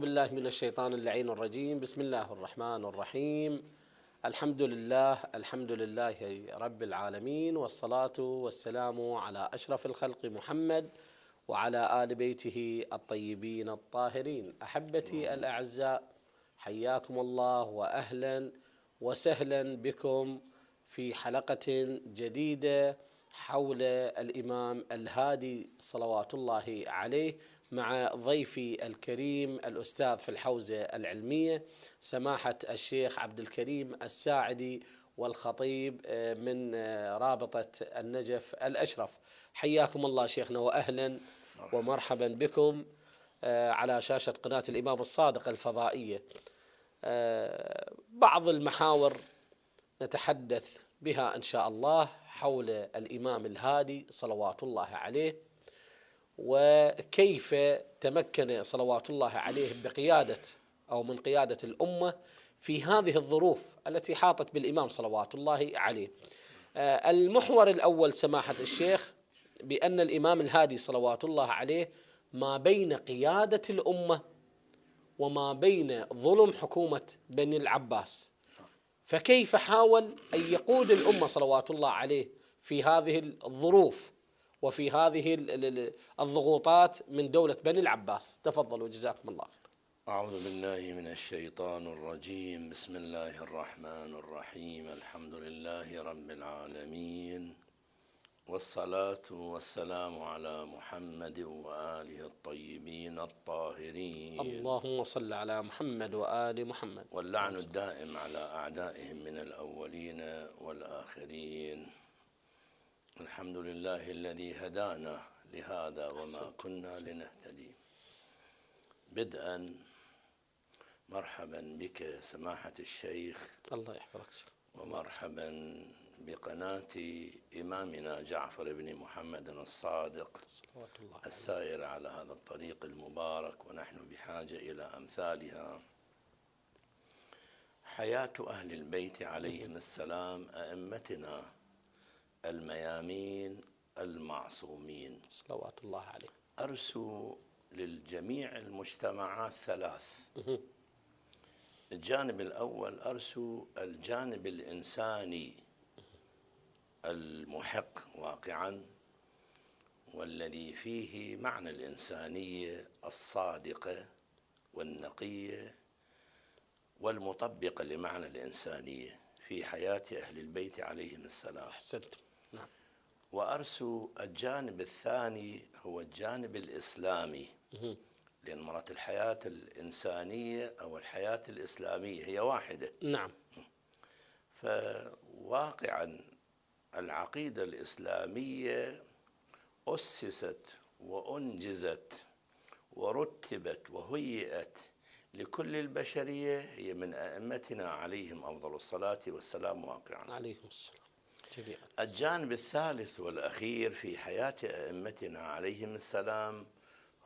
بالله من الشيطان اللعين الرجيم. بسم الله الرحمن الرحيم. الحمد لله رب العالمين، والصلاة والسلام على أشرف الخلق محمد وعلى آل بيته الطيبين الطاهرين. أحبتي الأعزاء، حياكم الله وأهلا وسهلا بكم في حلقة جديدة حول الإمام الهادي صلوات الله عليه، مع ضيفي الكريم الأستاذ في الحوزة العلمية سماحة الشيخ عبد الكريم الساعدي، والخطيب من رابطة النجف الأشرف. حياكم الله شيخنا وأهلا ومرحبا بكم على شاشة قناة الإمام الصادق الفضائية. بعض المحاور نتحدث بها إن شاء الله حول الإمام الهادي صلوات الله عليه، وكيف تمكن صلوات الله عليه بقيادة أو من قيادة الأمة في هذه الظروف التي حاطت بالإمام صلوات الله عليه. المحور الأول سماحة الشيخ بأن الإمام الهادي صلوات الله عليه ما بين قيادة الأمة وما بين ظلم حكومة بني العباس، فكيف حاول أن يقود الأمة صلوات الله عليه في هذه الظروف وفي هذه الضغوطات من دولة بني العباس؟ تفضلوا جزاكم الله خير. أعوذ بالله من الشيطان الرجيم. بسم الله الرحمن الرحيم. الحمد لله رب العالمين، والصلاة والسلام على محمد وآله الطيبين الطاهرين، اللهم صل على محمد وآل محمد، واللعن الدائم على أعدائهم من الأولين والآخرين. الحمد لله الذي هدانا لهذا وما كنا لنهتدي. بدءا مرحبا بك سماحة الشيخ، الله يحفظك، ومرحبا بقناة إمامنا جعفر بن محمد الصادق السائر على هذا الطريق المبارك، ونحن بحاجة إلى أمثالها. حياة أهل البيت عليهم السلام، أئمتنا الميامين المعصومين صلوات الله عليه، أرسوا للجميع المجتمعات ثلاث. الجانب الأول أرسوا الجانب الإنساني المحق واقعا، والذي فيه معنى الإنسانية الصادقة والنقية والمطبقة لمعنى الإنسانية في حياة أهل البيت عليهم السلام. أحسنتم. نعم. وأرسوا الجانب الثاني هو الجانب الإسلامي، لأن مرات الحياة الإنسانية أو الحياة الإسلامية هي واحدة. نعم. فواقعا العقيدة الإسلامية أسست وأنجزت ورتبت وهيئت لكل البشرية، هي من أئمتنا عليهم أفضل الصلاة والسلام واقعا عليهم السلام جميعا. الجانب الثالث والأخير في حياة أئمتنا عليهم السلام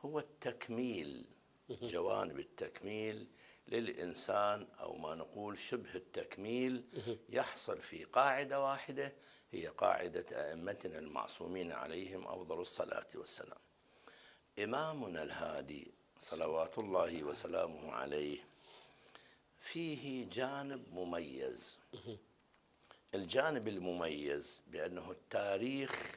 هو التكميل، جوانب التكميل للإنسان، أو ما نقول شبه التكميل، يحصل في قاعدة واحدة، هي قاعدة أئمتنا المعصومين عليهم أفضل الصلاة والسلام. إمامنا الهادي صلوات الله وسلامه عليه فيه جانب مميز. الجانب المميز بأنه التاريخ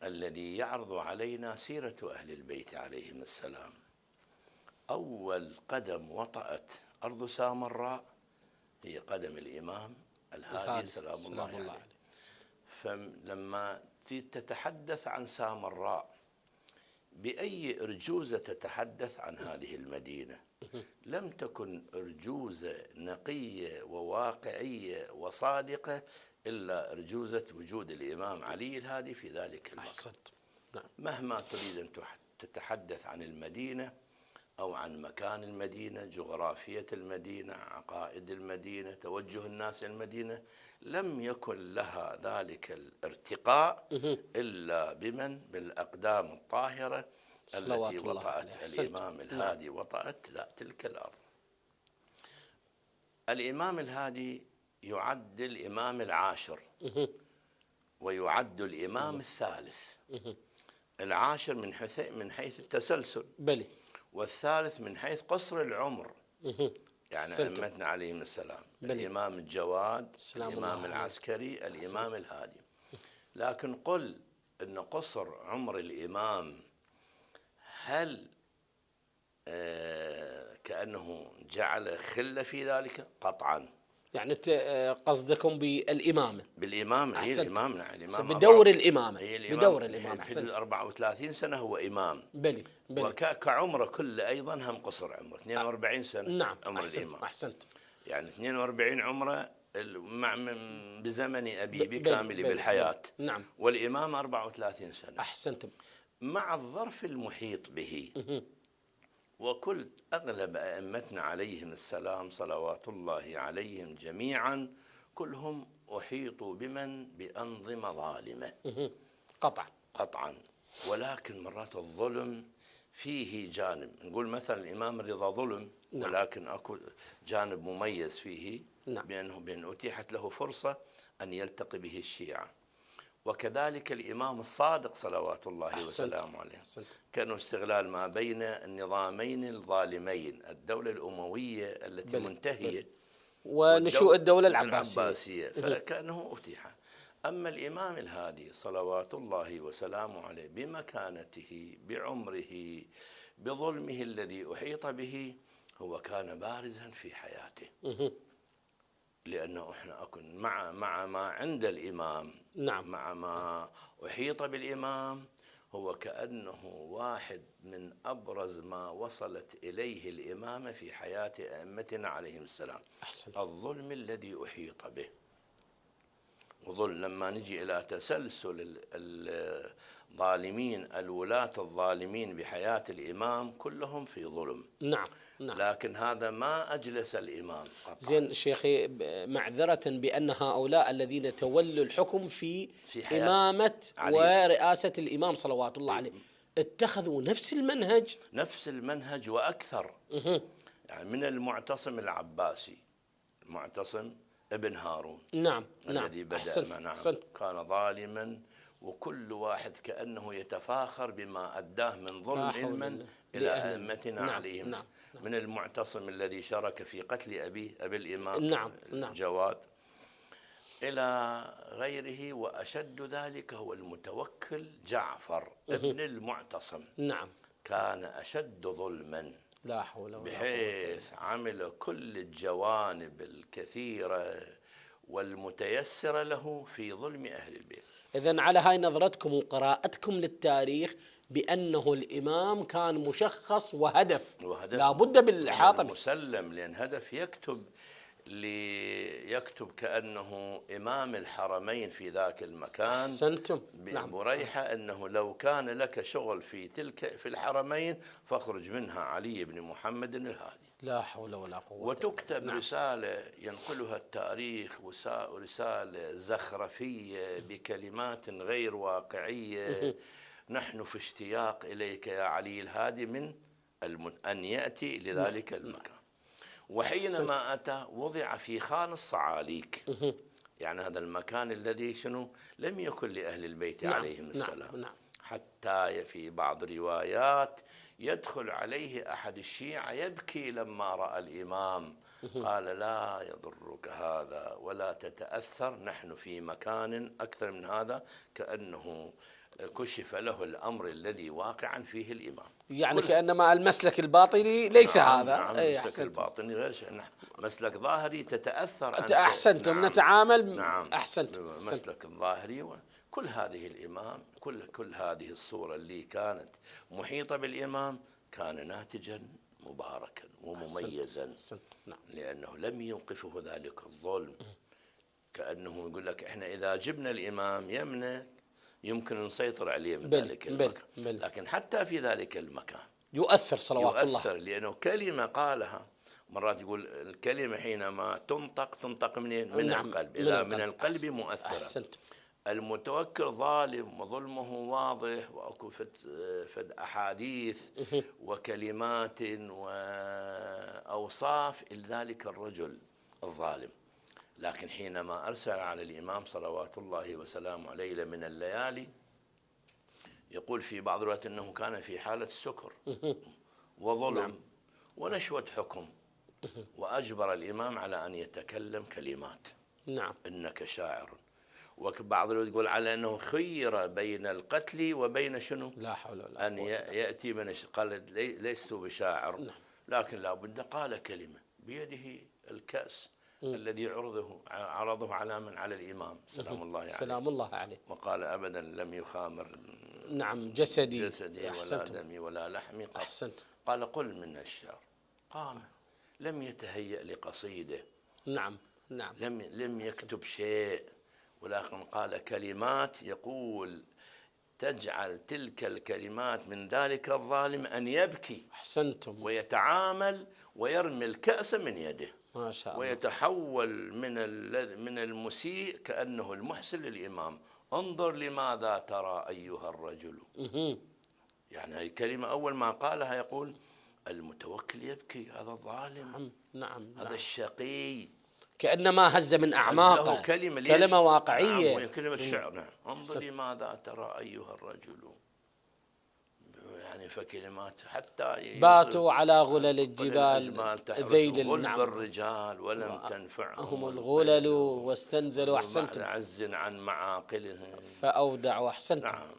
الذي يعرض علينا سيرة أهل البيت عليهم السلام. أول قدم وطأت أرض سامراء هي قدم الإمام الهادي سلام الله عليه. فلما تتحدث عن سامراء، بأي أرجوزة تتحدث عن هذه المدينة؟ لم تكن أرجوزة نقية وواقعية وصادقة إلا أرجوزة وجود الإمام علي الهادي في ذلك الوقت. مهما تريد أن تتحدث عن المدينة أو عن مكان المدينة، جغرافية المدينة، عقائد المدينة، توجه الناس المدينة، لم يكن لها ذلك الارتقاء إلا بمن؟ بالأقدام الطاهرة التي وطأت الإمام الهادي. وطأت تلك الأرض. الإمام الهادي يعد الإمام العاشر ويعد الإمام الثالث. العاشر من حيث التسلسل، بلي، والثالث من حيث قصر العمر، يعني أحسنتم. أئمتنا عليهم السلام، بلي. الإمام الجواد، سلام الإمام الله عليه. العسكري، الإمام الهادي. لكن قل أن قصر عمر الإمام هل كأنه جعل خلة في ذلك؟ قطعا. يعني قصدكم بالإمامة؟ بالإمامة، هي أحسنت. الإمامة، يعني الإمام بدور الإمامة، هي الإمام بدور الإمامة. في أحسنت. 34 سنة هو إمام. بلي بلي. وكعمره كله أيضا هم قصر عمره 42 سنة. نعم. عمر أحسنت. الإمام أحسنت. يعني 42 عمره بزمن أبي بلي بكامل بلي بالحياة. بلي. نعم. والإمام 34 سنة. أحسنتم. مع الظرف المحيط به. وكل أغلب أئمتنا عليهم السلام صلوات الله عليهم جميعا كلهم أحيطوا بأنظمة ظالمة. قطعا. ولكن مرات الظلم فيه جانب، نقول مثلا الإمام الرضا ظلم، ولكن أكو جانب مميز فيه، بأن أتيحت له فرصة أن يلتقي به الشيعة. وكذلك الإمام الصادق صلوات الله وسلامه عليه كان استغلال ما بين النظامين الظالمين، الدولة الأموية التي منتهية ونشوء الدولة العباسية، فكأنه أتيح. أما الإمام الهادي صلوات الله وسلامه عليه بمكانته، بعمره، بظلمه الذي أحيط به، هو كان بارزا في حياته. لأنه إحنا أكن مع ما عند الإمام، مع ما أحيط بالإمام، هو كأنه واحد من أبرز ما وصلت إليه الإمامة في حياة أئمتنا عليهم السلام. الظلم الذي أحيط به. وظل لما نجي إلى تسلسل الظالمين، الولاة الظالمين بحياة الإمام كلهم في ظلم. نعم. لكن هذا ما أجلس الإمام قطعا. زين شيخي، معذرة بأن هؤلاء الذين تولوا الحكم في إمامة ورئاسة الإمام صلوات الله عليه اتخذوا نفس المنهج وأكثر. يعني من المعتصم العباسي، المعتصم ابن هارون الذي بدأ كان ظالما، وكل واحد كأنه يتفاخر بما أداه من ظلم علما إلى أئمتنا عليهم. من المعتصم الذي شارك في قتل أبي الإمام الجواد إلى غيره. وأشد ذلك هو المتوكل جعفر ابن المعتصم. كان أشد ظلما، لا حول ولا بحيث عمل كل الجوانب الكثيرة والمتيسرة له في ظلم أهل البيت. إذن على هاي نظرتكم وقراءتكم للتاريخ بأنه الإمام كان مشخص وهدف لا بد بالإحاطة به. مسلم، لأن هدف يكتب كأنه إمام الحرمين في ذاك المكان. أحسنتم. بريحة أنه لو كان لك شغل في الحرمين فاخرج منها علي بن محمد الهادي. لا حول ولا قوة. وتكتب رسالة ينقلها التاريخ، رسالة زخرفية بكلمات غير واقعية. نحن في اشتياق إليك يا علي الهادي من أن يأتي لذلك المكان. وحينما أتى وضع في خان الصعاليك، يعني هذا المكان الذي لم يكن لأهل البيت عليهم السلام. حتى في بعض الروايات يدخل عليه أحد الشيعة يبكي لما رأى الإمام، قال لا يضرك هذا ولا تتأثر، نحن في مكان أكثر من هذا. كأنه كشف له الأمر الذي واقعا فيه الإمام. يعني كأنما المسلك الباطني ليس هذا. المسلك الباطني غير شيء، مسلك ظاهري تتأثر أنت. أحسنتم. نتعامل. أحسنتم. مسلك الظاهري. كل هذه الإمام، كل هذه الصورة اللي كانت محيطة بالإمام كان ناتجا مباركا ومميزا. لأنه لم يوقفه ذلك الظلم. كأنه يقول لك إحنا إذا جبنا الإمام يمنك يمكن نسيطر عليه من ذلك المكان. لكن حتى في ذلك المكان يؤثر صلوات الله. يؤثر، لأنه كلمة قالها مرات يقول الكلمة حينما تنطق من القلب. إذا من القلب مؤثرة. أحسنت. المتوكل ظالم وظلمه واضح، وأكو فد أحاديث وكلمات وأوصاف لذلك الرجل الظالم. لكن حينما أرسل على الإمام صلوات الله وسلامه عليه من الليالي، يقول في بعض الروايات أنه كان في حالة السكر وظلم نعم. ونشوة حكم، وأجبر الإمام على أن يتكلم كلمات. نعم. إنك شاعر. وبعض يقول على أنه خير بين القتل وبين شنو؟ لا حول ولا أن قوة. يأتي من قال لست بشاعر، نعم. لكن لا بد قال كلمة. بيده الكأس الذي عرضه على من؟ على الإمام سلام الله عليه. سلام الله عليه. وقال أبدا لم يخامر نعم جسدي ولا دمي ولا لحمي قط. أحسنت. قال قل من الشعر. قام لم يتهيأ لقصيدة. نعم. نعم. لم يكتب شيء، ولكن قال كلمات يقول تجعل تلك الكلمات من ذلك الظالم أن يبكي. أحسنتم. ويتعامل ويرمي الكأس من يده، ما شاء الله. ويتحول من المسيء كأنه المحسن للإمام. انظر لماذا ترى أيها الرجل. يعني هذه الكلمة أول ما قالها يقول المتوكل يبكي، هذا الظالم. نعم. نعم. هذا الشقي كأنما هز من أعماقه. كلمة واقعية. نعم. كلمة شعر. نعم. انظر لماذا ترى أيها الرجل. يعني فكلمات حتى باتوا على غلل الجبال ذيل غلب الرجال ولم تنفعهم الغلل واستنزلوا. أحسنتم. عز عن معاقلهم فأودعوا. أحسنتم. نعم.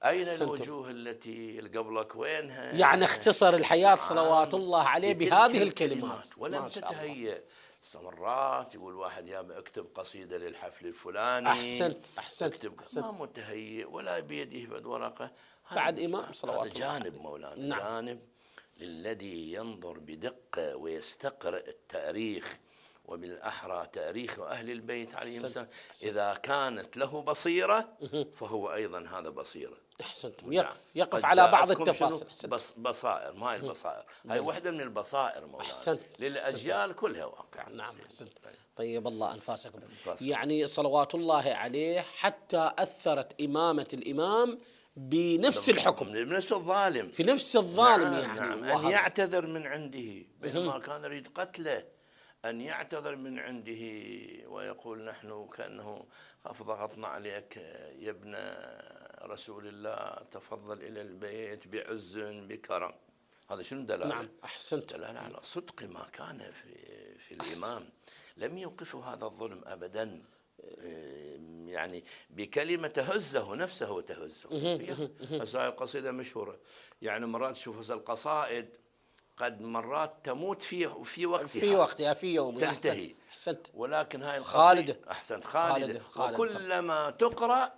أين الوجوه التي قبلك وينها؟ يعني اختصر الحياة صلوات الله عليه بهذه الكلمات. ولم تتهيأ. مرات يقول واحد يا اكتب قصيدة للحفل الفلاني. أحسنت. اكتب. ما متهيئ ولا بيده بد ورقة. بعد إمام صلوات الله. هذا جانب مولانا. نعم. جانب للذي ينظر بدقة ويستقرأ التاريخ، وبالأحرى تاريخ أهل البيت عليهم السلام. إذا كانت له بصيرة فهو أيضا هذا بصيرة. أحسنتم. يقف على بعض التفاصيل. بصائر. ما هي البصائر؟ هاي واحدة من البصائر مولانا. أحسنت. للأجيال كلها واقع. نعم. أحسنت. طيب الله أنفاسكم. يعني صلوات الله عليه حتى أثرت إمامة الإمام بنفس الحكم، بنفس الظالم، في نفس الظالم. نعم. يعني نعم. أن يعتذر من عنده بينما كان يريد قتله. أن يعتذر من عنده ويقول نحن كأنه ضغطنا عليك يا ابن رسول الله، تفضل إلى البيت بعز بكرم. هذا شنو دلالة؟ نعم. أحسنت. دلالة على صدق ما كان في الإمام. لم يوقفه هذا الظلم أبدا. يعني بكلمة تهزه نفسه وتهزه. هذه القصيدة مشهورة. يعني مرات تشوف القصائد قد مرات تموت في وقتها في يومها تنتهي. أحسنت. ولكن هاي خالدة. أحسنت. خالدة. وكلما تقرأ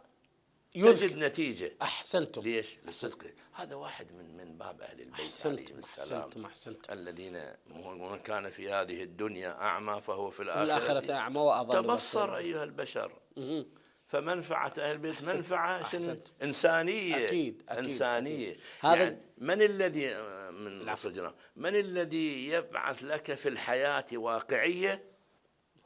تجد نتيجة. أحسنتم. ليش؟ لصدقه. هذا واحد من باب أهل البيت عليهم السلام. أحسنتم. الذين من كان في هذه الدنيا أعمى فهو في الآخرة أعمى وأضل. تبصر أيها البشر. فمنفعة أهل البيت منفعة إنسانية. أكيد. إنسانية. يعني من الذي يبعث لك في الحياة واقعية؟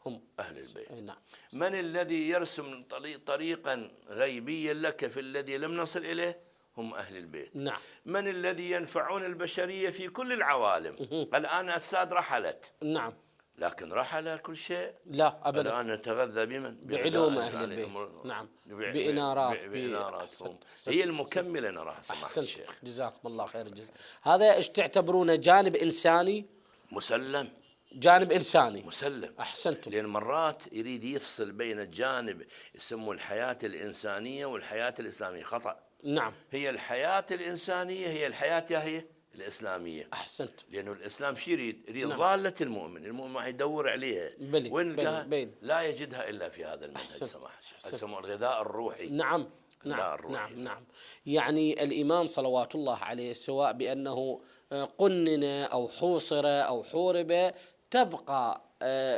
هم أهل البيت. نعم. من الذي يرسم طريقا غيبيا لك في الذي لم نصل إليه؟ هم أهل البيت. نعم. من الذي ينفعون البشرية في كل العوالم؟ الآن أجساد رحلت. نعم. لكن رحل كل شيء؟ لا أبدا. الآن نتغذى بمن؟ بعلوم أهل البيت. نعم. بإناراتهم. هي المكملة نراها سماحة الشيخ. جزاكم الله خير الجزاء. هذا ايش تعتبرونه جانب إنساني؟ مسلم. جانب إنساني مسلم. أحسنتم. لأن مرات يريد يفصل بين الجانب يسموه الحياة الإنسانية والحياة الإسلامية. خطأ. نعم. هي الحياة الإنسانية هي الحياة هي الإسلامية. أحسنت. لأنه الإسلام شو يريد؟ نعم. ضالة المؤمن ما يدور عليها. وين لا يجدها إلا في هذا المنهج سماحة. يسموه الغذاء الروحي. نعم. نعم. يعني الإمام صلوات الله عليه سواء بأنه قنن أو حوصر أو حورب، تبقى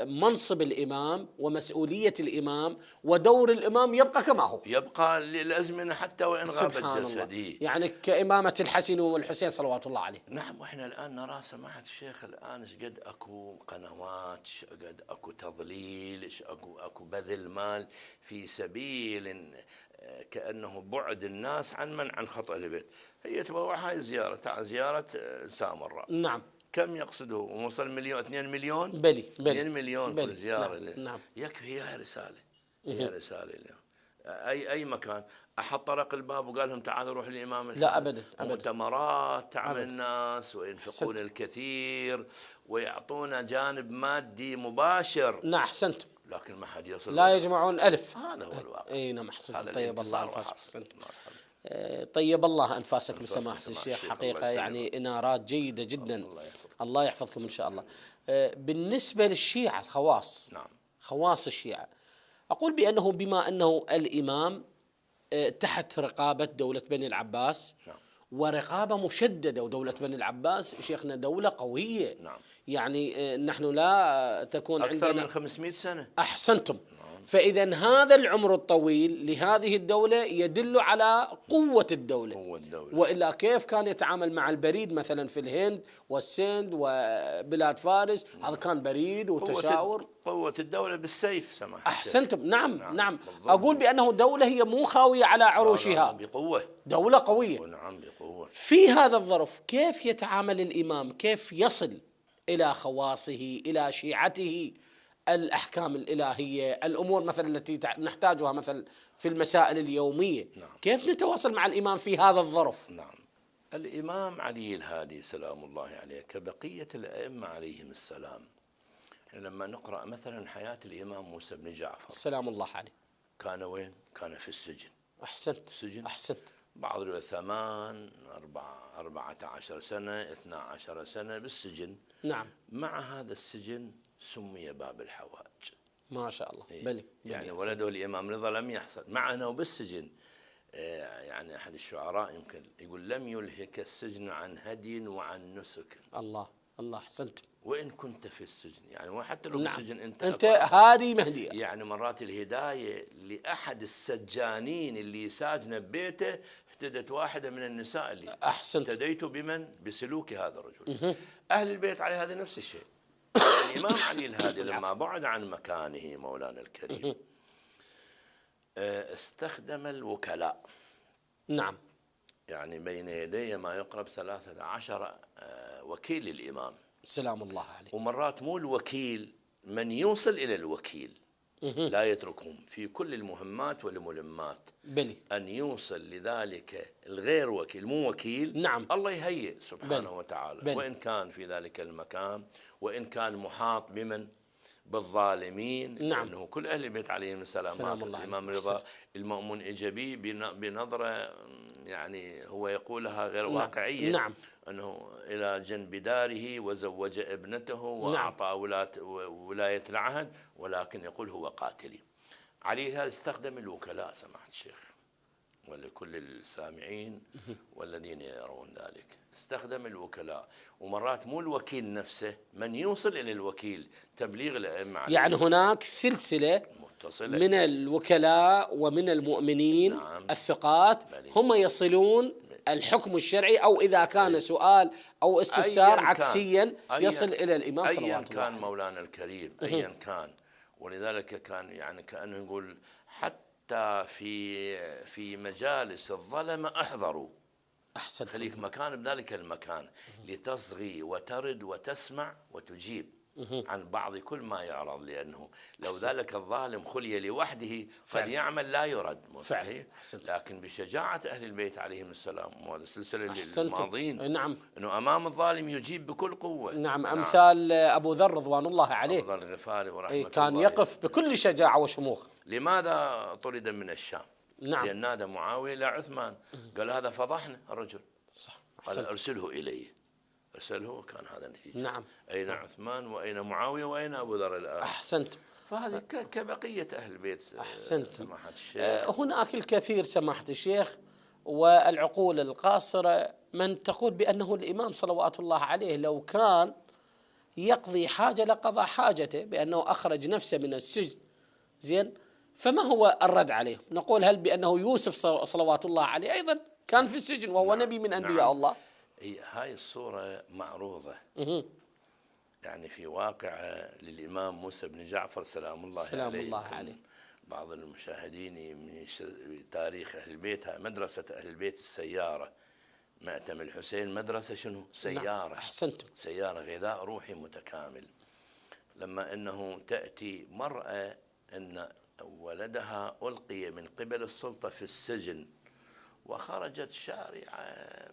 منصب الإمام ومسؤولية الإمام ودور الإمام يبقى كما هو، يبقى للأزمنة حتى وإن غابت جسدي. يعني كإمامة الحسن والحسين صلوات الله عليه. نعم. وإحنا الآن نرى سماحة الشيخ الآن إيش قد أكو قنوات، إيش قد أكو تضليل، إيش أكو بذل مال في سبيل كأنه بعد الناس عن خطأ البيت. هي تبوع هاي زيارة زيارة سامراء. نعم. كم يقصده؟ وصل 2 مليون. بلي 2 مليون كل زيارة. نعم. يكفي. هي رسالة. هي رسالة. أي مكان أحد طرق الباب وقال لهم تعالوا روح للإمام الحسن. لا أبدا. مؤتمرات تعمل الناس وينفقون الكثير ويعطونا جانب مادي مباشر. نعم أحسنت. لكن ما حد يصل، لا يجمعون ألف. هذا هو الواقع. اي نعم أحسنت. هذا طيب الله الانتصار أنفاسك. طيب الله أنفاسك أنفاسكم بسماحة سماحة الشيخ، الشيخ، حقيقة الله يعني إنارات جيدة جدا. الله يحفظكم. الله يحفظكم إن شاء الله. بالنسبة للشيعة الخواص، نعم. خواص الشيعة، أقول بأنه بما أنه الإمام تحت رقابة دولة بني العباس، نعم. ورقابة مشددة، ودولة بني العباس شيخنا دولة قوية. نعم. يعني نحن لا تكون أكثر عندنا من 500 سنة. أحسنتم. فإذا هذا العمر الطويل لهذه الدولة يدل على قوة الدولة. وإلا كيف كان يتعامل مع البريد مثلا في الهند والسند وبلاد فارس؟ هذا كان بريد وتشاور. قوة الدولة بالسيف سماحة. أحسنتم. نعم. أقول بأنه دولة هي مو خاوية على عروشها، بقوة، دولة قوية. نعم بقوة. في هذا الظرف كيف يتعامل الإمام؟ كيف يصل إلى خواصه، إلى شيعته، الأحكام الإلهية، الأمور مثلا التي نحتاجها مثلا في المسائل اليومية؟ نعم. كيف نتواصل مع الإمام في هذا الظرف؟ نعم. الإمام علي الهادي سلام الله عليه كبقية الأئمة عليهم السلام، لما نقرأ مثلا حياة الإمام موسى بن جعفر سلام الله عليه، كان وين؟ كان في السجن. أحسنت. سجن. أحسنت. بعض 14 سنة 12 سنة بالسجن. نعم. مع هذا السجن سمي باب الحوائج. ما شاء الله. بلي يعني ولده الإمام رضا لم يحصل معنا وبالسجن. يعني أحد الشعراء يمكن يقول لم يلهك السجن عن هدي وعن نسك. الله أحسنت. وإن كنت في السجن، يعني وحتى لو نعم. بالسجن أنت هادي مهدي. يعني مرات الهداية لأحد السجانين اللي ساجن ببيته اهتدت واحدة من النساء اللي أحسنت. اهتديت بمن؟ بسلوك هذا الرجل. أهل البيت على هذا نفس الشيء. الإمام علي الهادي لما بعد عن مكانه مولانا الكريم استخدم الوكلاء. نعم. يعني بين يديه ما يقرب 13 وكيل للإمام سلام الله عليه. ومرات مو الوكيل، من يوصل إلى الوكيل لا يتركهم في كل المهمات والملمات. بلي. أن يوصل لذلك الغير وكيل مو وكيل. نعم. الله يهيئ سبحانه بلي. وتعالى. بلي. وإن كان في ذلك المكان وإن كان محاط بمن؟ بالظالمين. نعم. لأنه كل أهل البيت عليهم السلام الإمام رضا المأمون إجابي بنظرة يعني هو يقولها غير واقعية. نعم. أنه إلى جنب داره وزوج ابنته وأعطى ولاية العهد، ولكن يقول هو قاتلي. علي هذا استخدم الوكلاء سماحة الشيخ ولكل السامعين والذين يرون ذلك، استخدم الوكلاء. ومرات مو الوكيل نفسه، من يوصل إلى الوكيل تبليغ الأئمة. يعني هناك سلسلة متصلة من الوكلاء ومن المؤمنين. نعم. الثقات هم يصلون الحكم الشرعي، أو إذا كان سؤال أو استفسار عكسيا يصل إلى الإمام صلى الله عليه وسلم. أيا كان مولانا الكريم أيا كان. ولذلك كان يعني كأنه يقول حتى في مجالس الظلمة احضروا. أحسن. خليك مكان بذلك المكان لتصغي وترد وتسمع وتجيب عن بعض كل ما يعرض، لأنه لو ذلك الظالم خلي لوحده قد يعمل لا يرد. صحيح. لكن بشجاعة أهل البيت عليهم السلام وهذا السلسلة للماضين. نعم. أنه أمام الظالم يجيب بكل قوة. نعم. أمثال أبو ذر رضوان الله عليه، أبو ذر الغفاري ورحمة الله كان يقف بكل شجاعة وشموخ. لماذا طرد من الشام؟ نعم. لأن نادى معاوية إلى عثمان قال هذا فضحنا الرجل. صح. قال أرسله إلي، أرسله، كان هذا النتيجة. نعم. أين عثمان وأين معاوية وأين أبو ذر الآن؟ أحسنت. فهذه كبقية أهل البيت. أحسنت سماحة الشيخ. هناك الكثير سماحة الشيخ، والعقول القاصرة من تقول بأنه الإمام صلوات الله عليه لو كان يقضي حاجة لقضى حاجته، بأنه أخرج نفسه من السجن. زين، فما هو الرد عليه؟ نقول هل بأنه يوسف صلوات الله عليه أيضا كان في السجن وهو نبي من أنبياء الله؟ هاي الصورة معروضة يعني في واقع للإمام موسى بن جعفر سلام الله عليه. بعض المشاهدين من تاريخ أهل البيت، مدرسة أهل البيت السيارة، مأتم الحسين مدرسة شنو؟ سيارة. نعم. أحسنتم. سيارة غذاء روحي متكامل. لما أنه تأتي مرأة أن ولدها ألقي من قبل السلطة في السجن، وخرجت شارعة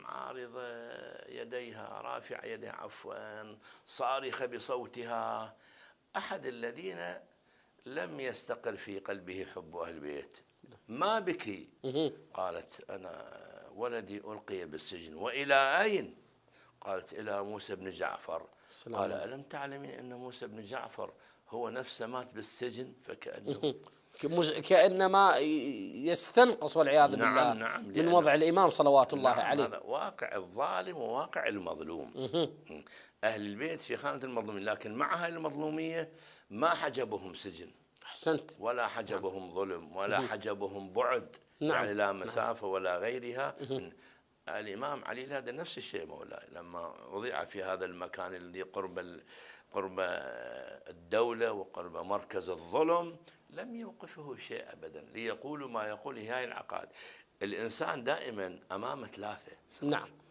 عارضة يديها، رافعة يديها عفوا، صارخة بصوتها. أحد الذين لم يستقر في قلبه حب أهل البيت، ما بكي، قالت أنا ولدي ألقي بالسجن، وإلى أين؟ قالت إلى موسى بن جعفر. قال ألم تعلمين أن موسى بن جعفر هو نفسه مات بالسجن؟ فكأنه كأنما يستنقص والعياذ بالله نعم من وضع الإمام صلوات الله نعم عليه. هذا واقع الظالم وواقع المظلوم. أهل البيت في خانة المظلومين، لكن مع هاي المظلومية ما حجبهم سجن، أحسنت، ولا حجبهم ظلم، ولا حجبهم بعد، نعم. يعني لا مسافة ولا غيرها. الإمام علي هذا نفس الشيء مولاي، لما وضع في هذا المكان الذي قرب الدولة وقرب مركز الظلم، لم يوقفه شيء أبدا ليقول ما يقول. هاي العقائد. الإنسان دائما أمام ثلاثة.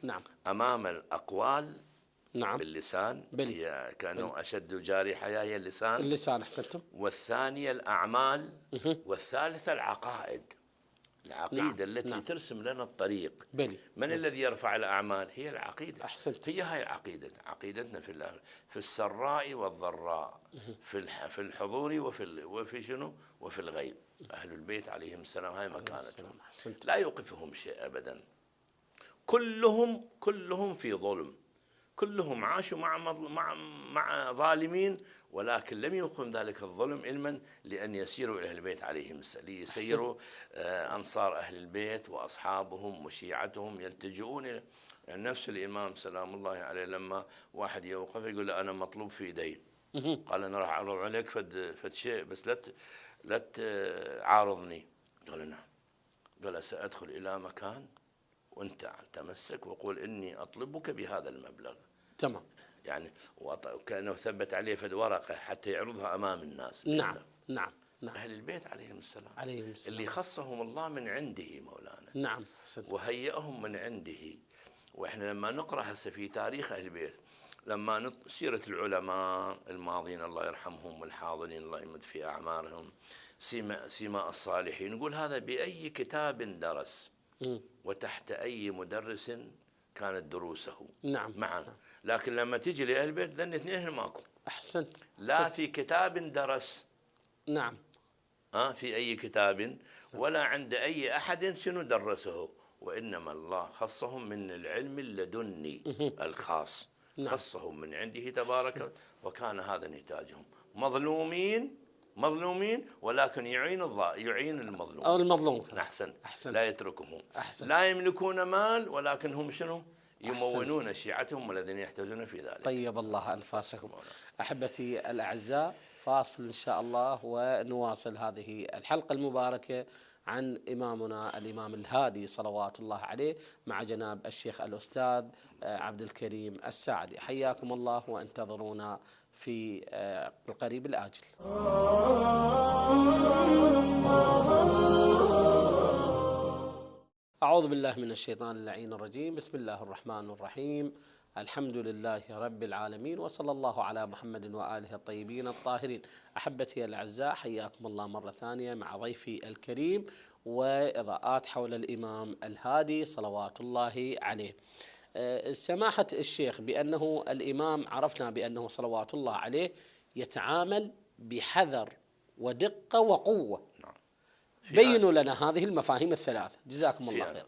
نعم. أمام الأقوال، نعم، باللسان، هي كانوا أشد جارحة هي اللسان أحسنتم. والثانية الأعمال، والثالثة العقائد، العقيدة التي ترسم لنا الطريق. من الذي يرفع الأعمال؟ هي العقيدة. أحسنت. هي هاي العقيدة، عقيدتنا في الله، في السراء والضراء، في الحضور وفي شنو؟ وفي الغيب. أهل البيت عليهم السلام هاي مكانتهم، لا يوقفهم شيء أبدا. كلهم في ظلم، كلهم عاشوا مع ظالمين، ولكن لم يقم ذلك الظلم علما لأن يسيروا إلى أهل البيت عليهم السلام، ليسيروا أنصار أهل البيت وأصحابهم وشيعتهم يلتجؤون إلى. يعني نفس الإمام سلام الله عليه لما واحد يوقف يقول له أنا مطلوب في يدي، قال أنا راح أعرض عليك فد شيء، بس لا تعارضني. قال نعم. قال سأدخل إلى مكان وأنت تمسك وقول إني أطلبك بهذا المبلغ. تمام. يعني وكأنه ثبت عليه في ورقة حتى يعرضها أمام الناس. نعم. أهل البيت عليهم السلام اللي خصهم الله من عنده مولانا. نعم. وهيئهم من عنده. وإحنا لما نقرأ هسه في تاريخ أهل البيت، لما سيرة العلماء الماضين الله يرحمهم والحاضرين الله يمد في أعمارهم، سيماء الصالحين، نقول هذا بأي كتاب درس وتحت أي مدرس كانت دروسه معا. لكن لما تيجي لأهل البيت ذن اثنين ماكو. أحسنت. لا في كتاب درس، نعم، في أي كتاب، ولا عند أي أحد شنو درسه، وإنما الله خصهم من العلم اللدني الخاص. خصهم من عنده تبارك، وكان هذا نتاجهم. مظلومين ولكن يعين المظلوم. أحسن. لا يتركهم. لا يملكون مال ولكن هم شنو؟ يمونون شيعتهم والذين يحتاجون في ذلك. طيب الله أنفاسكم. أحبتي الأعزاء، فاصل إن شاء الله ونواصل هذه الحلقة المباركة عن إمامنا الإمام الهادي صلوات الله عليه مع جناب الشيخ الأستاذ عبد الكريم الساعدي. حياكم الله وانتظرونا في القريب الآجل. أعوذ بالله من الشيطان اللعين الرجيم. بسم الله الرحمن الرحيم. الحمد لله رب العالمين، وصلى الله على محمد وآله الطيبين الطاهرين. أحبتي الأعزاء، حياكم الله مرة ثانية مع ضيفي الكريم وإضاءات حول الإمام الهادي صلوات الله عليه. سماحة الشيخ، بأنه الإمام عرفنا بأنه صلوات الله عليه يتعامل بحذر ودقة وقوة. بينوا لنا هذه المفاهيم الثلاث، جزاكم الله خير.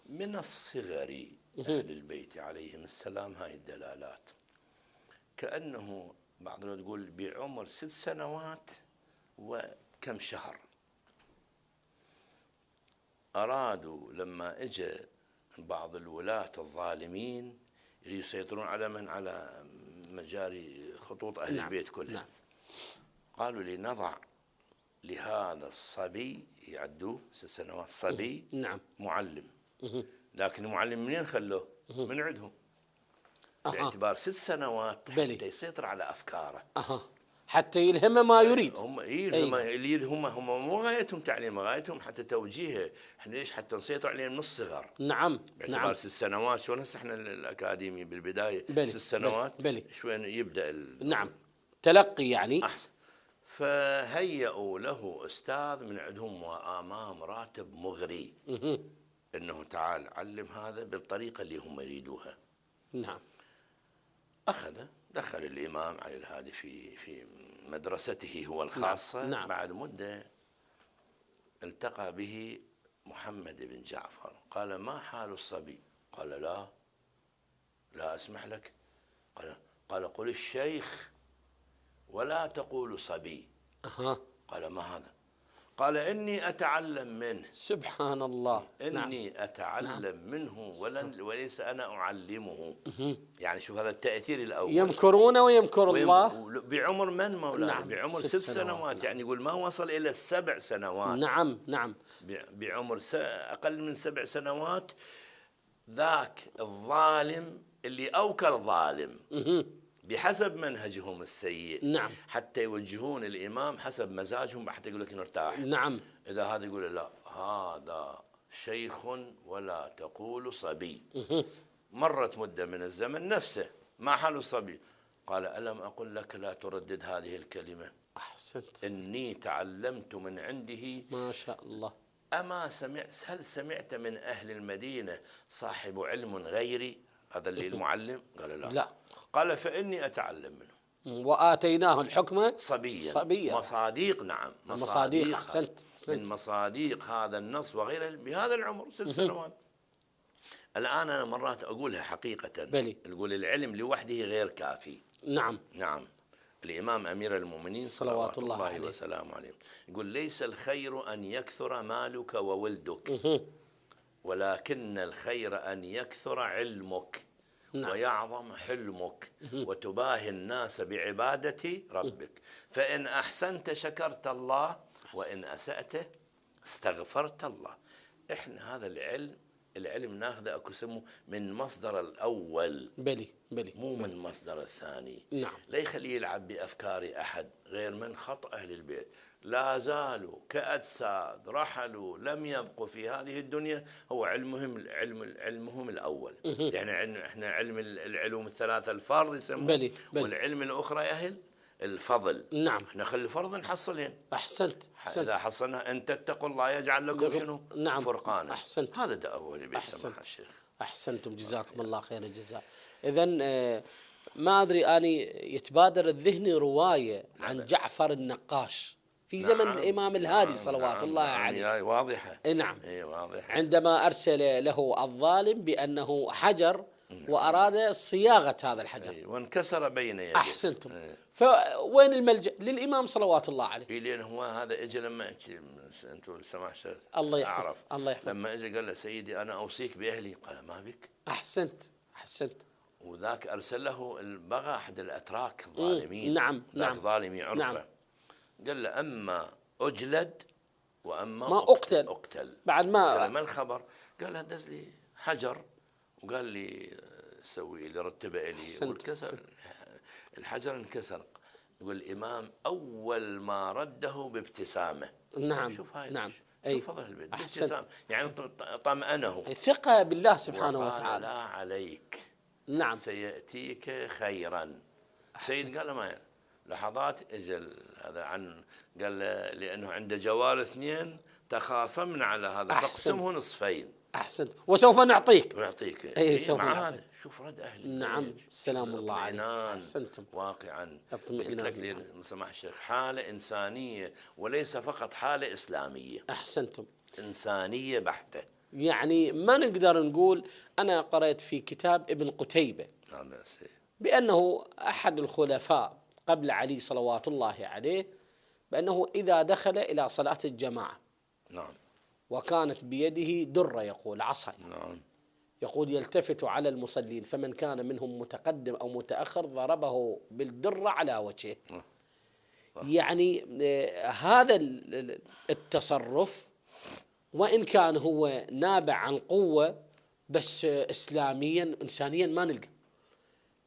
من الصغر أهل البيت عليهم السلام هاي الدلالات، كأنه بعضنا تقول بعمر 6 سنوات وكم شهر أرادوا لما اجى بعض الولاة الظالمين اللي يسيطرون على مجاري خطوط أهل البيت كلها، قالوا لنضع لهذا الصبي، يعدوه 6 سنوات صبي، معلم. لكن المعلم منين خلوه؟ من عندهم، باعتبار 6 سنوات حتى يسيطر على أفكاره، حتى يلهمه ما يريد. هم مو غايتهم تعليم، غايتهم حتى توجيهه. احنا ليش؟ حتى نسيطر عليه من الصغر. باعتبار 6 سنوات. شلون هسه احنا الأكاديمي بالبداية 6 سنوات شوين يبدأ تلقي يعني. أحسن. فهيئوا له أستاذ من عندهم وأمام راتب مغري، أنه تعال علم هذا بالطريقة اللي هم يريدوها. نعم. دخل الإمام علي الهادي في مدرسته هو الخاصة. نعم. بعد مدة التقى به محمد بن جعفر، قال: ما حال الصبي؟ قال: لا أسمح لك. قال: قل الشيخ ولا تقول صبي. قال: ما هذا؟ قال: إني أتعلم منه. سبحان الله. إني أتعلم منه وليس أنا أعلمه. يعني شوف هذا التأثير الأول. يمكرون ويمكر الله. بعمر من مولانا؟ بعمر 6 سنوات. يعني يقول ما وصل إلى 7 سنوات. نعم. بعمر أقل من 7 سنوات ذاك الظالم اللي أوكل ظالم بحسب منهجهم السيء. نعم. حتى يوجهون الإمام حسب مزاجهم، حتى يقول لك نرتاح. نعم. إذا هذا يقول لا، هذا شيخ ولا تقول صبي. مرت مدة من الزمن نفسه، ما حال الصبي؟ قال: ألم أقل لك لا تردد هذه الكلمة؟ أحسنت. إني تعلمت من عنده. ما شاء الله. هل سمعت من أهل المدينة صاحب علم غيري؟ هذا اللي المعلم. قال: لا. قال: فإني أتعلم منه. وآتيناه الحكمة صبيا. مصاديق. نعم، مصاديق. أحسنت. من مصاديق هذا النص وغيره بهذا العمر 6 سنوات. الآن أنا مرات أقولها حقيقة. نقول العلم لوحده غير كافي. نعم. الإمام أمير المؤمنين صلوات الله وسلامه عليه يقول: ليس الخير أن يكثر مالك وولدك، ولكن الخير أن يكثر علمك ويعظم حلمك وتباهي الناس بعبادة ربك، فإن أحسنت شكرت الله وإن أسأت استغفرت الله. إحنا هذا العلم ناخذه أقسمه من مصدر الأول. مو من مصدر الثاني. نعم. لا يخليه يلعب بأفكار أحد غير من خطأ أهل البيت. لا زالوا كأجساد رحلوا لم يبقوا في هذه الدنيا، هو علمهم الأول. يعني احنا العلوم الثلاثة الفرض يسموه، والعلم الأخرى أهل الفضل. نعم. احنا خلي الفرض نحصلين. أحسنت. إذا حصلنا أن تتقوا الله يجعل لكم شنو؟ نعم. فرقانا. أحسنت. هذا ده أول بيسمعها الشيخ. أحسنتم، جزاكم الله خير الجزاء. إذن ما أدري أني يتبادر الذهن رواية عن جعفر النقاش في زمن الإمام الهادي صلوات الله عليه. واضحة. نعم. واضحة. عندما أرسل له الظالم بأنه حجر وأراد صياغة هذا الحجر وانكسر بين يديه. أحسنتم. فوين الملجأ؟ للإمام صلوات الله عليه. لأن هو هذا إجا لما أنتم سمع شيء الله يحفظ. الله يحفظ. لما إجا قال له: سيدي أنا أوصيك بأهلي. قال: ما بك. أحسنت. وذاك أرسل له البغى أحد الأتراك الظالمين. نعم. ظالمي عرفه. قال له: أما أجلد وأما ما أقتل. بعد ما قال: ما الخبر؟ قال له: دز لي حجر وقال لي سوي لي رتبه لي، والكسر الحجر انكسر. يقول الإمام: أول ما رده بابتسامة. نعم. شوف هاي. نعم. شوف فضل البيت بابتسامة، يعني طمأنه. ثقة بالله سبحانه وتعالى. لا عليك. نعم. سيأتيك خيرا. سيد قال: ما لحظات اجل هذا قال لأنه عنده جوار 2 تخاصمن على هذا فاقسمه نصفين. أحسنت. وسوف نعطيك. سوف نعطيك. شوف رد أهل. نعم. سلام الله عليك. أحسنتم. واقعا. قلت لك لي سماح الشيخ حالة إنسانية وليس فقط حالة إسلامية. أحسنتم. إنسانية بحتة. يعني ما نقدر نقول. أنا قرأت في كتاب ابن قتيبة بأنه أحد الخلفاء قبل علي صلوات الله عليه، بأنه إذا دخل إلى صلاة الجماعة وكانت بيده درة، يقول عصا، يقول يلتفت على المصلين فمن كان منهم متقدم أو متأخر ضربه بالدرة على وجهه. يعني هذا التصرف وإن كان هو نابع عن قوة، بس إسلاميا إنسانيا ما نلقى.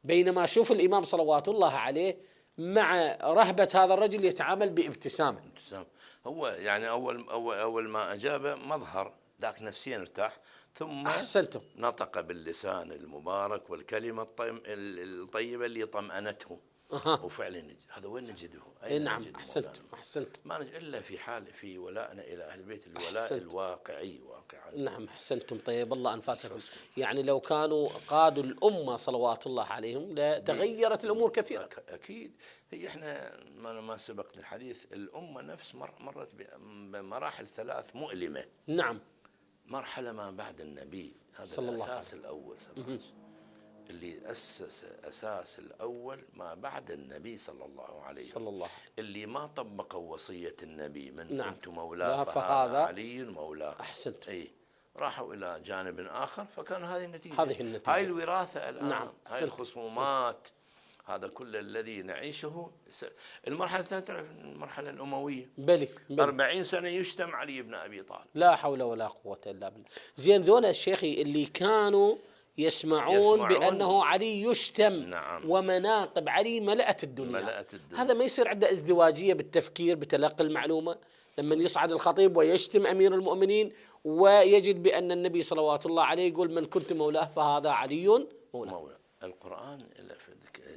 بينما شوف الإمام صلوات الله عليه مع رهبة هذا الرجل يتعامل بابتسامة. هو يعني أول ما أجابه مظهر ذاك نفسيا ارتاح، ثم أحسنتم. نطق باللسان المبارك والكلمة الطيبة اللي طمأنته. وفعلا هذا وين نجده؟ أين نعم نجده؟ أحسنت ما نجد إلا في حال في ولائنا إلى أهل البيت، الولاء الواقعي واقعا. نعم أحسنتم، طيب الله أنفاسكم. يعني لو كانوا قادوا الأمة صلوات الله عليهم لتغيرت الأمور كثيرا. أكيد. هي إحنا ما سبق الحديث، الأمة نفس مرت بمراحل 3 مؤلمة. نعم. مرحلة ما بعد النبي، هذا الأساس الأول اللي أسس أساس الأول ما بعد النبي صلى الله عليه وسلم، اللي ما طبقوا وصية النبي من نعم. كنت مولاه فهذا علي مولاه. أحسنت. أي راحوا إلى جانب آخر، فكان هذه النتيجة. هاي الوراثة الآن. نعم. هاي الخصومات. هذا كل الذي نعيشه. المرحلة الثانية المرحلة الأموية. بلي 40 سنة يشتم علي بن أبي طالب. لا حول ولا قوة إلا بالله. زين ذولا الشيخي اللي كانوا يسمعون بأنه علي يشتم. نعم. ومناقب علي ملأت الدنيا. هذا ما يصير عنده ازدواجية بالتفكير بتلقي المعلومة لما يصعد الخطيب ويشتم أمير المؤمنين ويجد بأن النبي صلوات الله عليه يقول من كنت مولاه فهذا علي مولاه. القرآن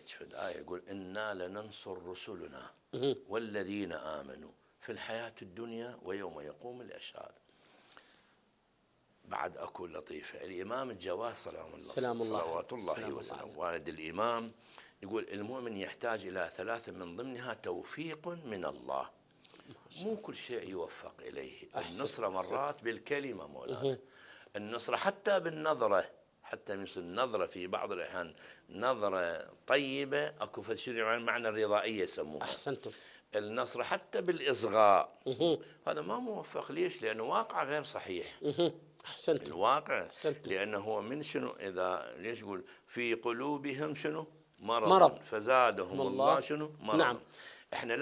في الآية يقول إنا لننصر رسلنا والذين آمنوا في الحياة الدنيا ويوم يقوم الأشهاد. بعد أكو لطيفة، الإمام الجواد صلوات الله وسلم والد الإمام يقول المؤمن يحتاج إلى 3 من ضمنها توفيق من الله. مو كل شيء يوفق إليه. النصرة مرات بالكلمة مولانا، النصرة حتى بالنظرة، حتى مثل النظرة في بعض الأحيان نظرة طيبة أكو فشل معنى الرضائية يسموها. أحسنتم. النصرة حتى بالإصغاء. هذا ما موفق. ليش؟ لأنه واقع غير صحيح. أحسنتم. الواقع. أحسنتم. لأنه هو من شنو؟ إذا ليش يقول في قلوبهم شنو؟ مرض فزادهم الله شنو؟ مرض. نعم. احنا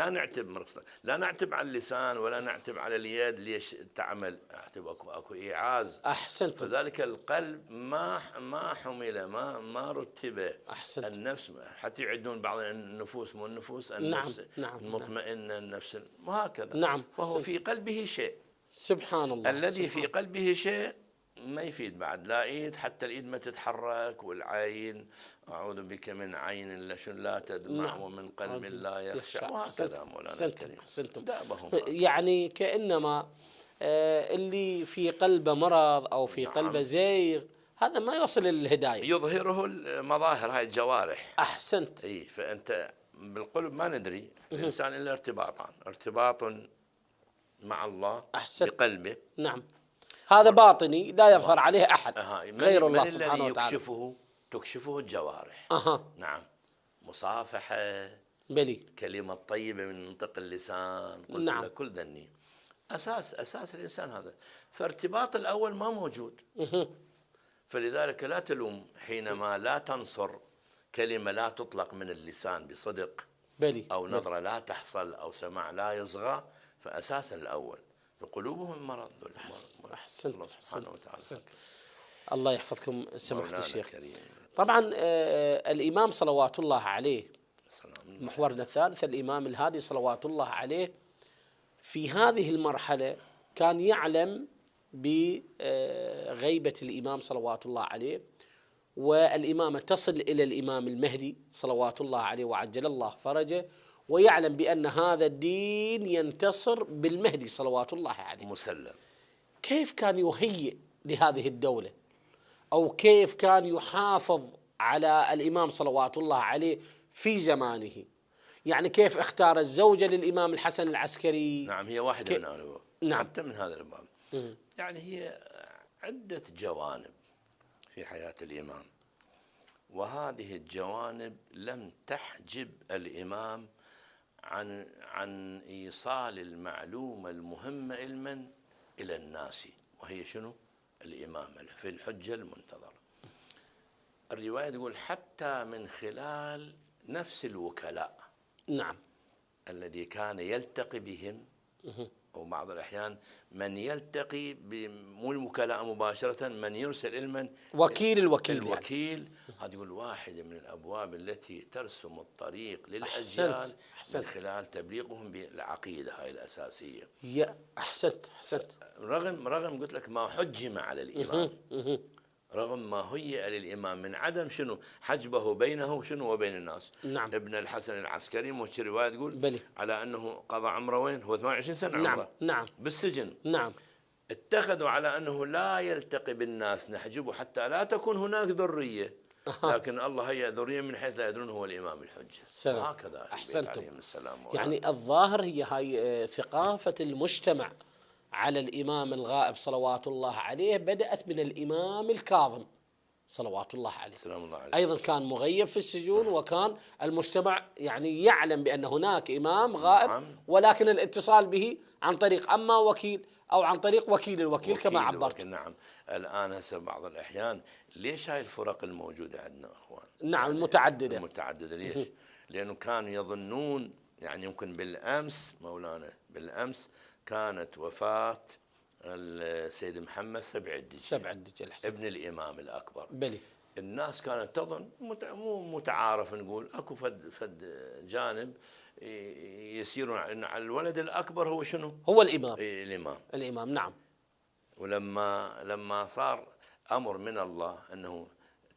لا نعتب على اللسان ولا نعتب على اليد. ليش تعمل؟ اعتب اكو ايعاز. احسنتم. فذلك القلب ما حمل ما رتب. احسنتم. النفس حتى يعدون بعض النفوس، مو النفوس النفس. نعم. المطمئنه النفس وهكذا. نعم. فهو في قلبه شيء. سبحان الله. الذي في قلبه شيء ما يفيد بعد لا ايد، حتى الايد ما تتحرك، والعين اعوذ بك من عين لا تدمع. نعم. ومن قلب لا يخشع. وهكذا مولانا الكريم. احسنتم. يعني كانما اللي في قلبه مرض او في قلبه زيغ هذا ما يوصل للهدايه. يظهره المظاهر هاي الجوارح. احسنت. اي فانت بالقلب ما ندري الانسان الا ارتباط مع الله. أحسنت. بقلبه. نعم. هذا باطني لا يظهر عليه أحد غير الله سبحانه وتعالى. تكشفه الجوارح. نعم. مصافحة. بلي. كلمة طيبة من منطق اللسان. نعم. كل ذني أساس الإنسان هذا. فارتباط الأول ما موجود. فلذلك لا تلوم حينما لا تنصر كلمة لا تطلق من اللسان بصدق. بلي. أو نظرة لا تحصل أو سماع لا يصغى. فأساسا الأول في قلوبهم مرض. أحسنت. الله سبحانه وتعالى. أحسنت. الله يحفظكم سماحة الشيخ. كريم. طبعا الإمام صلوات الله عليه، محورنا الثالث، الإمام الهادي صلوات الله عليه في هذه المرحلة كان يعلم بغيبة الإمام صلوات الله عليه، والإمامة تصل إلى الإمام المهدي صلوات الله عليه وعجل الله فرجه، ويعلم بأن هذا الدين ينتصر بالمهدي صلوات الله عليه. مسلم. كيف كان يهيئ لهذه الدولة، أو كيف كان يحافظ على الإمام صلوات الله عليه في زمانه؟ يعني كيف اختار الزوجة للإمام الحسن العسكري؟ نعم، هي واحدة من هذا. نعم. حتى من هذا الباب. يعني هي عدة جوانب في حياة الإمام، وهذه الجوانب لم تحجب الإمام عن إيصال المعلومة المهمة علما إلى الناس، وهي شنو؟ الإمامة في الحجة المنتظرة. الرواية تقول حتى من خلال نفس الوكلاء. نعم. الذي كان يلتقي بهم، أو بعض الأحيان من يلتقي مو الوكلاء مباشرة، من يرسل علما الوكيل. هذه يقول واحدة من الأبواب التي ترسم الطريق للأجيال من خلال تبليغهم بالعقيدة هاي الأساسية. أحسنت. رغم قلت لك ما حجم على الإمام، رغم ما هيئ للإمام من عدم شنو حجبه بينه شنو وبين الناس. نعم. ابن الحسن العسكري موش رواية تقول بلي. على أنه قضى عمره وين هو 28 سنة نعم. عمره نعم. بالسجن. نعم. اتخذوا على أنه لا يلتقي بالناس نحجبه حتى لا تكون هناك ذرية. لكن الله هي ذرية من حيث لا يدرون هو الإمام الحجة. وهكذا أحسنتم. عليهم السلام. يعني الظاهر هي هاي ثقافة المجتمع على الإمام الغائب صلوات الله عليه بدأت من الإمام الكاظم صلوات الله عليه. سلام الله عليه. أيضا كان مغيب في السجون، وكان المجتمع يعني يعلم بأن هناك إمام غائب، ولكن الاتصال به عن طريق أما وكيل أو عن طريق وكيل الوكيل كما عبرت. نعم. الآن هسه بعض الأحيان ليش هاي الفرق الموجودة عندنا أخوان؟ نعم. يعني المتعددة ليش؟ لأنه كانوا يظنون يعني يمكن بالأمس مولانا بالأمس كانت وفاة السيد محمد سبع الدجى ابن الإمام الأكبر. بلي. الناس كانت تظن مو متعارف نقول اكو فد جانب يسيرون على الولد الأكبر هو شنو؟ هو الإمام. الإمام. نعم. ولما صار أمر من الله أنه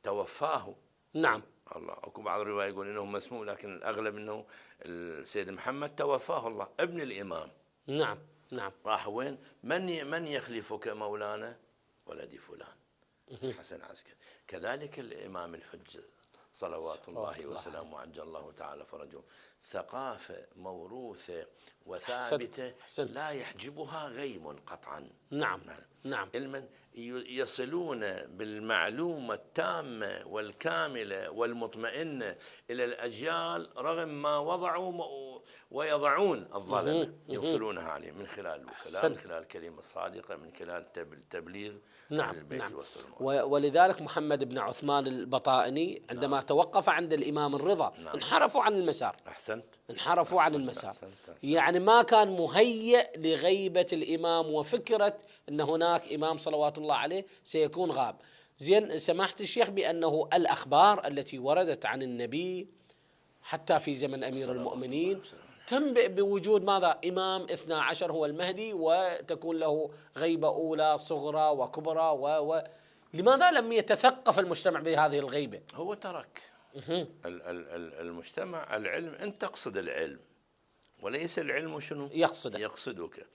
توفاه. نعم. الله اكو بعض الرواية يقول انه مسموم، لكن الاغلب انه السيد محمد توفاه الله ابن الامام. نعم. نعم. راح وين؟ من يخلفك مولانا؟ ولدي فلان حسن عسكري. كذلك الامام الحجة صلوات الله وسلامه عجل الله تعالى فرجه، ثقافة موروثة وثابتة لا يحجبها غيم قطعا. نعم. نعم. علما يصلون بالمعلومة التامة والكاملة والمطمئنة إلى الأجيال رغم ما وضعوا ويضعون الظلمة يوصلونها عليه من خلال الوكلاء، من خلال الكلمة الصادقة، من خلال التبليغ. نعم. البيت. نعم. ولذلك محمد بن عثمان البطائني عندما توقف عند الإمام الرضا انحرفوا عن المسار. انحرفوا عن المسار. يعني ما كان مهيئ لغيبة الإمام وفكرة أن هناك إمام صلوات الله عليه سيكون غاب. زين سماحة الشيخ بأنه الأخبار التي وردت عن النبي حتى في زمن أمير المؤمنين تنبئ بوجود ماذا؟ إمام 12 هو المهدي، وتكون له غيبة أولى صغرى وكبرى لماذا لم يتثقف المجتمع بهذه الغيبة؟ هو ترك المجتمع العلم. أنت تقصد العلم وليس العلم شنو؟ يقصدك.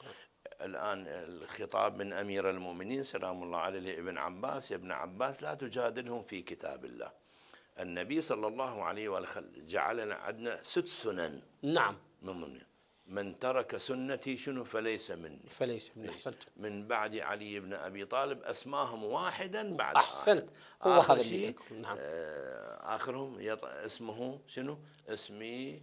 الآن الخطاب من أمير المؤمنين سلام الله عليه لابن عباس: يا ابن عباس لا تجادلهم في كتاب الله. النبي صلى الله عليه وسلم جعلنا عندنا 6 سنن. نعم. من ترك سنتي شنو؟ فليس مني. أحسنت. من بعد علي بن أبي طالب أسماهم واحدا بعد أحسنت. هو آخر شيء. نعم. آخرهم اسمه شنو؟ اسمي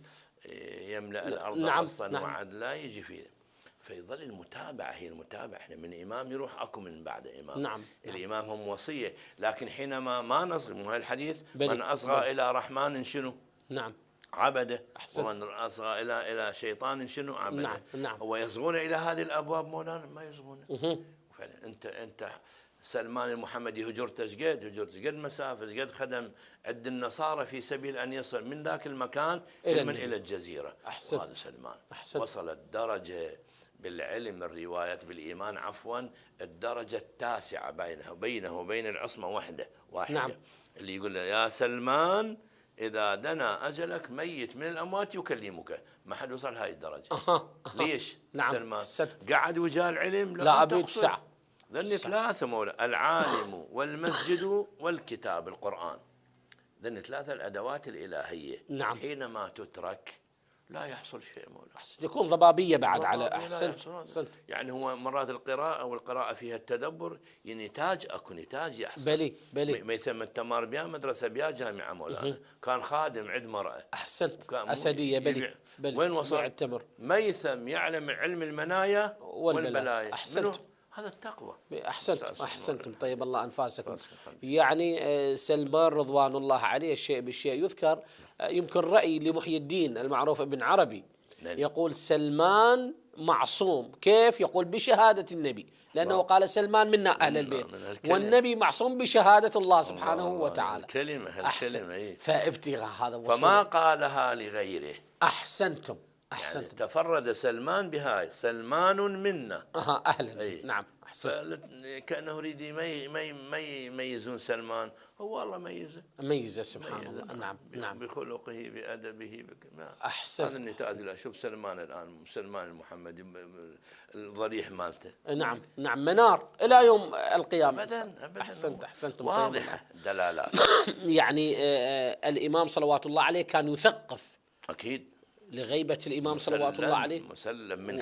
يملأ الأرض قسطا وعدلا يجي فيه. فيظل المتابعة هي المتابعة. احنا من إمام يروح أكو من بعد إمام. نعم. الإمام هم وصية، لكن حينما ما نصغي مو هاي الحديث من أصغى إلى رحمن شنو؟ نعم. عبده. ومن أصغى إلى شيطان شنو؟ عبده. نعم. هو يصغون إلى هذه الأبواب مولانا؟ ما يصغون. فعلا أنت سلمان المحمدي هجرته قد مسافة قد خدم عند النصارى في سبيل أن يصل من ذاك المكان إلى الجزيرة. وهذا سلمان وصل الدرجة بالعلم الروايات بالإيمان الدرجة التاسعة بينه وبين العصمة واحدة. نعم. اللي يقول له يا سلمان إذا دنا أجلك ميت من الأموات يكلمك. ما حد وصل هاي الدرجة. ليش؟ نعم. سلمان قعد وجاء العلم لا أبيد ساعة. ذني 3 مولا: العالم والمسجد والكتاب القرآن. ذني 3 الأدوات الإلهية. نعم. حينما تترك لا يحصل شيء مولا. يكون ضبابية بعد على. أحسنت. يعني هو مرات القراءة فيها التدبر نتاج يحصل. بلي. ما يسمى التمار بها مدرسة بها جامعة مولانا. كان خادم عند مرأة. أحسنت. أسدية. بلي. وين وصل؟ التمر. ميثم يعلم علم المنايا والبلايا. أحسنت. هذا التقوى. أحسنتم. طيب الله أنفاسكم. يعني سلمان رضوان الله عليه الشيء بالشيء يذكر. يمكن رأي لمحي الدين المعروف ابن عربي يقول سلمان معصوم. كيف؟ يقول بشهادة النبي، لأنه قال سلمان منا أهل البيت، والنبي معصوم بشهادة الله سبحانه وتعالى. الكلمة فابتغاء هذا فما قالها لغيره. أحسنتم. أحسنت. يعني تفرد سلمان بهاي، سلمان منا. أهلا. أي. نعم أحسنت. كأنه يريد ما يميزون سلمان، هو الله ميزه. ميزة سبحان الله. نعم نعم. بخلقه بأدبه أحسنت. هذا النتاج. لا شوف سلمان الآن، سلمان المحمدي الضريح مالته. نعم نعم، منار إلى يوم القيامة. أبدا. أحسنت أحسنت. واضحة دلالات. يعني الإمام صلوات الله عليه كان يثقف أكيد. لغيبة الإمام صلوات الله عليه، مسلم من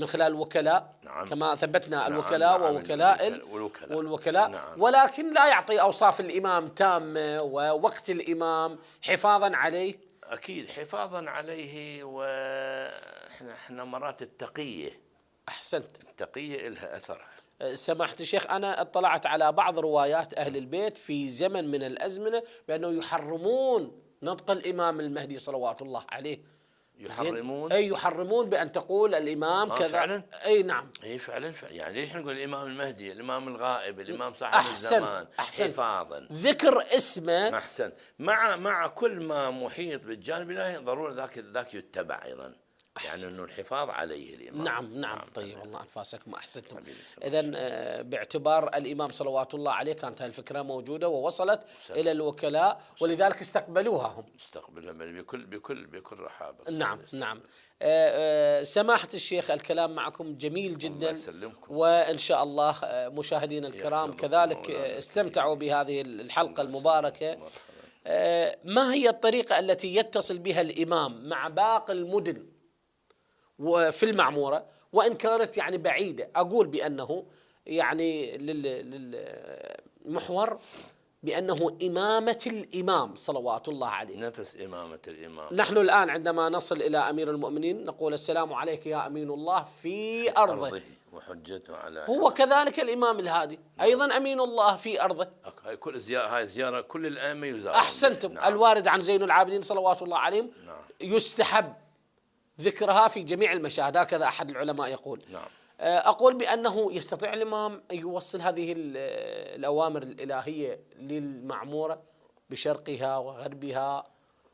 خلال الوكلاء. نعم. كما ثبتنا نعم. الوكلاء ووكلاء والوكلاء. نعم. ولكن لا يعطي أوصاف الإمام تامة ووقت الإمام حفاظا عليه. أكيد حفاظا عليه. وإحنا مرات التقية. أحسنت. التقية لها أثرها. سماحة الشيخ، أنا اطلعت على بعض روايات أهل البيت في زمن من الأزمنة بأنه يحرمون نطق الإمام المهدي صلوات الله عليه. يحرمون؟ أي يحرمون بأن تقول الإمام كذا. فعلا؟ أي نعم. أي فعلا. يعني ليش نقول الإمام المهدي، الإمام الغائب، الإمام صاحب أحسن. الزمان؟ أحسن. حفاظا. ذكر اسمه. أحسن. مع كل ما محيط بالجانب الإلهي ضروري ذاك يتبع أيضا. يعني أنه الحفاظ عليه الإمام. نعم. طيب الله أنفاسكم. أحسنتم. إذن باعتبار الإمام صلوات الله عليه كانت هذه الفكرة موجودة ووصلت إلى الوكلاء، ولذلك استقبلوها هم. بكل رحابة. نعم. سماحة الشيخ، الكلام معكم جميل جدا، وإن شاء الله مشاهدينا الكرام كذلك استمتعوا بهذه الحلقة المباركة. ما هي الطريقة التي يتصل بها الإمام مع باقي المدن وفي المعمورة، وإن كانت يعني بعيدة؟ أقول بأنه يعني للمحور بأنه إمامة الإمام صلوات الله عليه، نفس إمامة الإمام. نحن الآن عندما نصل إلى أمير المؤمنين نقول السلام عليك يا أمين الله في أرضه وحجته على هو كذلك الإمام الهادي أيضا أمين الله في أرضه. هاي زيارة كل الأئمة يزار. أحسنتم. نعم. الوارد عن زين العابدين صلوات الله عليهم. نعم. يستحب ذكرها في جميع المشاهد، هكذا أحد العلماء يقول. نعم. أقول بأنه يستطيع الإمام أن يوصل هذه الأوامر الإلهية للمعمورة بشرقها وغربها.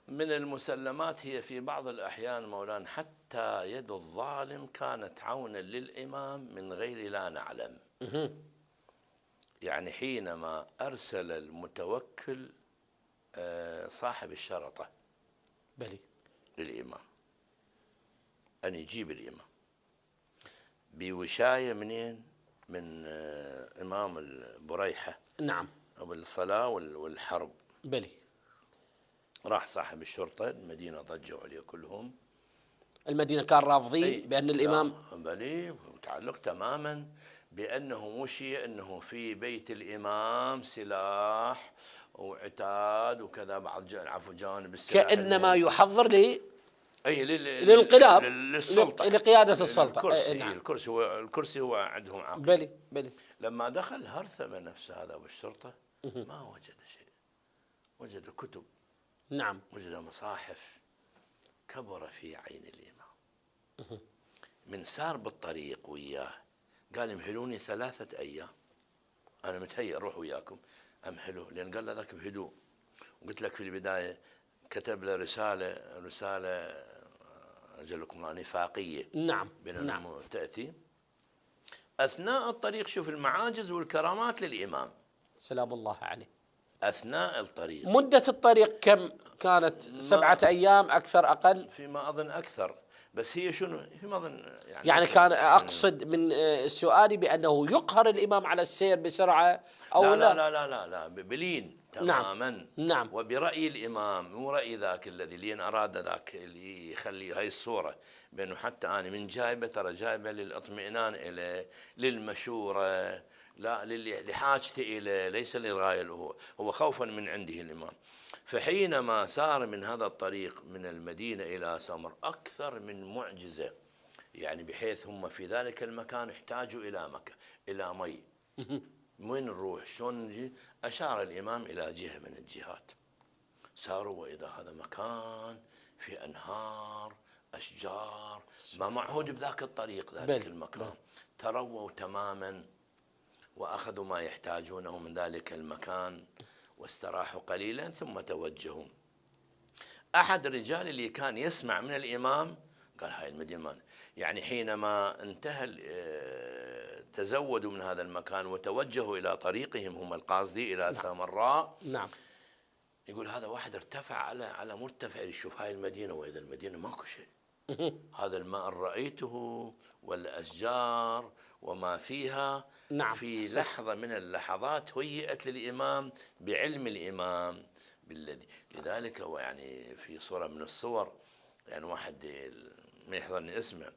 من المسلمات هي في بعض الأحيان مولانا حتى يد الظالم كانت عونا للإمام من غير لا نعلم. يعني حينما أرسل المتوكل صاحب الشرطة للإمام أن يجيب الإمام بوشاية منين؟ من إمام البريحة. نعم. أو الصلاة والحرب. راح صاحب الشرطة المدينة، ضجوا عليه كلهم. المدينة كان رافضين بأن الإمام متعلق تماما بأنه مشي أنه في بيت الإمام سلاح وعتاد وكذا، بعض جانب السلاح كأنما يحضر للانقلاب للسلطة، لقيادة السلطة. الكرسي. نعم. الكرسي هو عندهم عقل. بلي. لما دخل هرثم نفسه هذا بالشرطة ما وجد شيء، وجد كتب. نعم. وجد مصاحف. كبر في عين الإمام. من سار بالطريق وياه قال امهلوني 3 أيام، أنا متهيأ أروح وياكم أمهله، لأن قال له ذاك بهدوء. وقلت لك في البداية كتب له رسالة أجلكم الله نفاقية. نعم. نعم. تأتي أثناء الطريق. شوف المعاجز والكرامات للإمام سلام الله عليه. أثناء الطريق. مدة الطريق كم كانت؟ 7 أيام أكثر أقل؟ فيما أظن أكثر، بس هي شنو فيما أظن يعني كان أقصد من سؤالي بأنه يقهر الإمام على السير بسرعة أو لا بلين تماما. نعم. وبرأي الإمام، مو رأي ذاك الذي لين أراد ذاك اللي يخلي هاي الصورة بأنه حتى أنا من جايبة ترى جايبة للإطمئنان إليه، للمشورة، لا لحاجته إليه، ليس للغاية هو خوفا من عنده الإمام. فحينما سار من هذا الطريق من المدينة إلى سمر أكثر من معجزة، يعني بحيث هم في ذلك المكان احتاجوا إلى مي. وين نروح؟ شلون نجي؟ أشار الإمام إلى جهة من الجهات. ساروا وإذا هذا مكان في أنهار، أشجار، ما معهود بذاك الطريق ذلك المكان. ترووا تماما وأخذوا ما يحتاجونه من ذلك المكان واستراحوا قليلا ثم توجهوا. أحد الرجال اللي كان يسمع من الإمام قال هاي المدينة ما يعني حينما انتهى تزودوا من هذا المكان وتوجهوا إلى طريقهم هم القاصدي إلى سامراء. نعم. يقول هذا واحد ارتفع على مرتفع يشوف هاي المدينة، وإذا المدينة ماكو شيء. هذا الماء رأيته والأشجار وما فيها. نعم. في لحظة من اللحظات هيئت للإمام بعلم الإمام بالذي لذلك. ويعني في صورة من الصور يعني واحد ما يحضرني اسمه،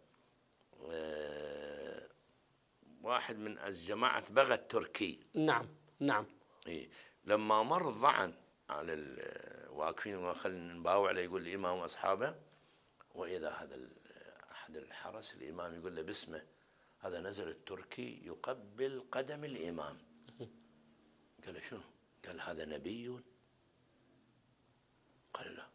واحد من جماعة بغى التركي. نعم نعم. إيه لما مر ضعن على الواقفين خلينا نباوع عليه، يقول الإمام وأصحابه، وإذا هذا أحد الحرس الإمام يقول له باسمه، هذا نزل التركي يقبل قدم الإمام. قال له شنو؟ قال هذا نبي؟ قال لا.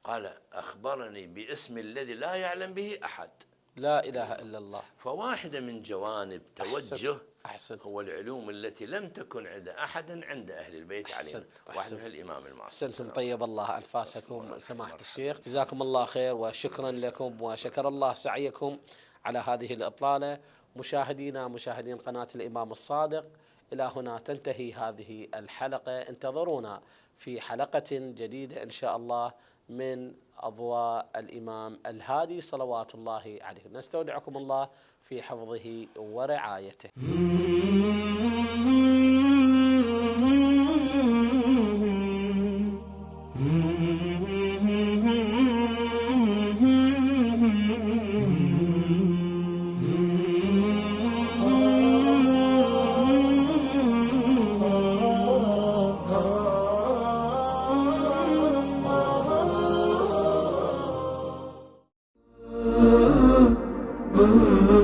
قال أخبرني باسم الذي لا يعلم به أحد. لا إله إلا الله. فواحدة من جوانب توجه أحسن. هو العلوم التي لم تكن عند أحد عند أهل البيت عليهم، واحد منها الإمام المعصوم. أحسنتم، طيب الله أنفاسكم سماحة الشيخ، جزاكم الله خير وشكرا لكم وشكر الله سعيكم على هذه الإطلالة. مشاهدينا مشاهدين قناة الإمام الصادق، إلى هنا تنتهي هذه الحلقة. انتظرونا في حلقة جديدة إن شاء الله من أضواء الإمام الهادي صلوات الله عليه. نستودعكم الله في حفظه ورعايته. Oh